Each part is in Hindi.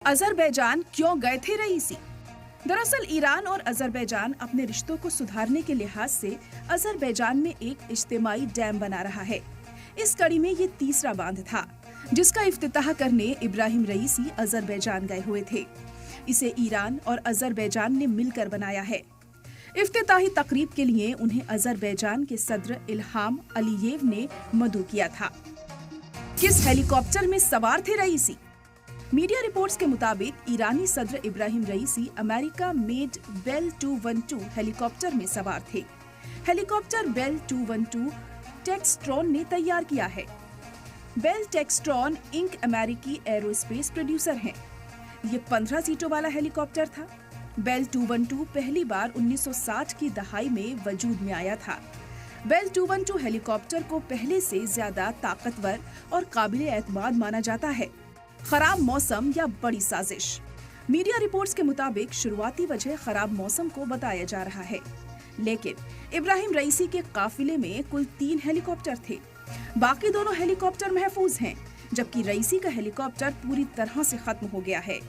अजरबैजान क्यों गए थे रईसी? दरअसल ईरान और अजरबैजान अपने रिश्तों को सुधारने के लिहाज से अजरबैजान में एक इज्तिमाई डैम बना रहा है। इस कड़ी में ये तीसरा बांध था, जिसका इफ्तिताह करने इब्राहिम रईसी अजरबैजान गए हुए थे। इसे ईरान और अजरबैजान ने मिलकर बनाया है। इफ्तिताही तकरीब के लिए उन्हें अजरबैजान के सदर इल्हाम अलीयेव ने मदऊ किया था। किस हेलीकॉप्टर में सवार थे रईसी? मीडिया रिपोर्ट्स के मुताबिक ईरानी सदर इब्राहिम रईसी अमेरिका मेड बेल 212 हेलीकॉप्टर में सवार थे। हेलीकॉप्टर बेल 212 टेक्सट्रॉन ने तैयार किया है। बेल टेक्सट्रॉन इंक अमेरिकी एरोस्पेस प्रोड्यूसर हैं। ये 15 सीटों वाला हेलीकॉप्टर था। बेल 212 पहली बार 1960 की दहाई में वजूद में आया था। बेल 212 हेलीकॉप्टर को पहले से ज्यादा ताकतवर और काबिल एतमाद माना जाता है। खराब मौसम या बड़ी साजिश? मीडिया रिपोर्ट्स के मुताबिक शुरुआती वजह खराब मौसम को बताया जा रहा है, लेकिन इब्राहिम रईसी के काफिले में कुल 3 हेलीकॉप्टर थे। बाकी दोनों हेलीकॉप्टर महफूज हैं, जबकि रईसी का हेलीकॉप्टर पूरी तरह से खत्म हो गया है।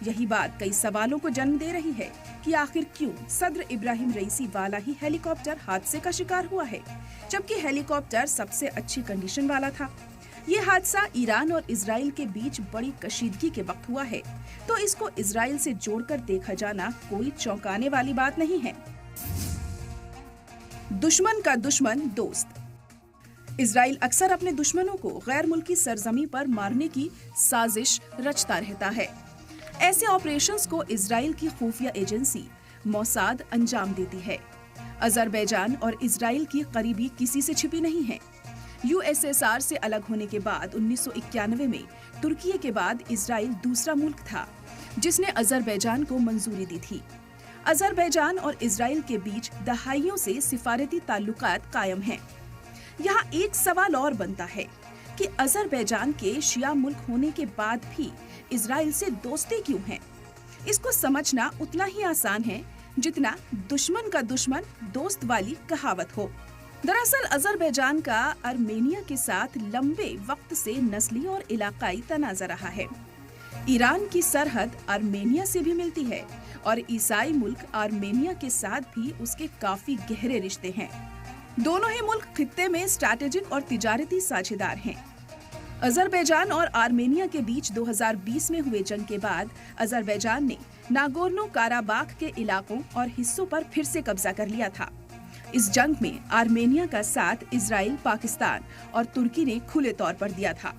यही बात कई सवालों को जन्म दे रही है कि आखिर क्यों सदर इब्राहिम रईसी वाला ही हेलीकॉप्टर हादसे का शिकार हुआ है, जबकि हेलीकॉप्टर सबसे अच्छी कंडीशन वाला था। ये हादसा ईरान और इजराइल के बीच बड़ी कशीदगी के वक्त हुआ है, तो इसको इजराइल से जोड़कर देखा जाना कोई चौंकाने वाली बात नहीं है। दुश्मन का दुश्मन दोस्त? इजराइल अक्सर अपने दुश्मनों को गैर मुल्की सरजमी पर मारने की साजिश रचता रहता है। ऐसे ऑपरेशंस को इजराइल की खुफिया एजेंसी मोसाद अंजाम देती है। अजरबैजान और इजराइल की करीबी किसी से छिपी नहीं है। यूएसएसआर से अलग होने के बाद 1991 में तुर्की के बाद इजराइल दूसरा मुल्क था जिसने अजरबैजान को मंजूरी दी थी। अजरबैजान और इजराइल के बीच दहाइयों से सिफारती ताल्लुकात कायम हैं। यहाँ एक सवाल और बनता है कि अजरबैजान के शिया मुल्क होने के बाद भी इजराइल से दोस्ती क्यों है? इसको समझना उतना ही आसान है जितना दुश्मन का दुश्मन दोस्त वाली कहावत हो। दरअसल अजरबैजान का आर्मेनिया के साथ लंबे वक्त से नस्ली और इलाकाई तनाज़ा रहा है। ईरान की सरहद आर्मेनिया से भी मिलती है और ईसाई मुल्क आर्मेनिया के साथ भी उसके काफी गहरे रिश्ते हैं। दोनों ही मुल्क खित्ते में स्ट्रैटेजिक और तिजारती साझेदार हैं। अजरबैजान और आर्मेनिया के बीच 2020 में हुए जंग के बाद अजरबैजान ने नागोर्नो काराबाख के इलाकों और हिस्सों पर फिर से कब्जा कर लिया था। इस जंग में आर्मेनिया का साथ इजराइल, पाकिस्तान और तुर्की ने खुले तौर पर दिया था,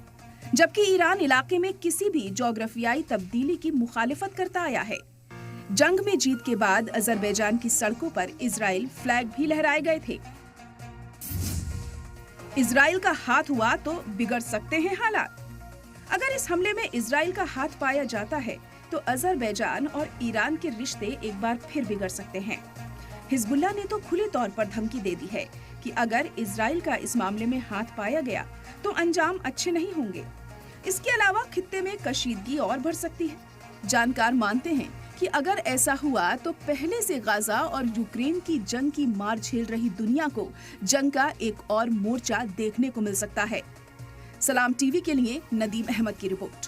जबकि ईरान इलाके में किसी भी जोग्राफियाई तब्दीली की मुखालिफत करता आया है। जंग में जीत के बाद अजरबैजान की सड़कों पर इजराइल फ्लैग भी लहराए गए थे। इजराइल का हाथ हुआ तो बिगड़ सकते हैं हालात। अगर इस हमले में इजराइल का हाथ पाया जाता है तो अजरबैजान और ईरान के रिश्ते एक बार फिर बिगड़ सकते हैं। हिजबुल्लाह ने तो खुले तौर पर धमकी दे दी है कि अगर इजराइल का इस मामले में हाथ पाया गया तो अंजाम अच्छे नहीं होंगे। इसके अलावा खित्ते में कशीदगी और बढ़ सकती है। जानकार मानते हैं कि अगर ऐसा हुआ तो पहले से गाजा और यूक्रेन की जंग की मार झेल रही दुनिया को जंग का एक और मोर्चा देखने को मिल सकता है। सलाम टीवी के लिए नदीम अहमद की रिपोर्ट।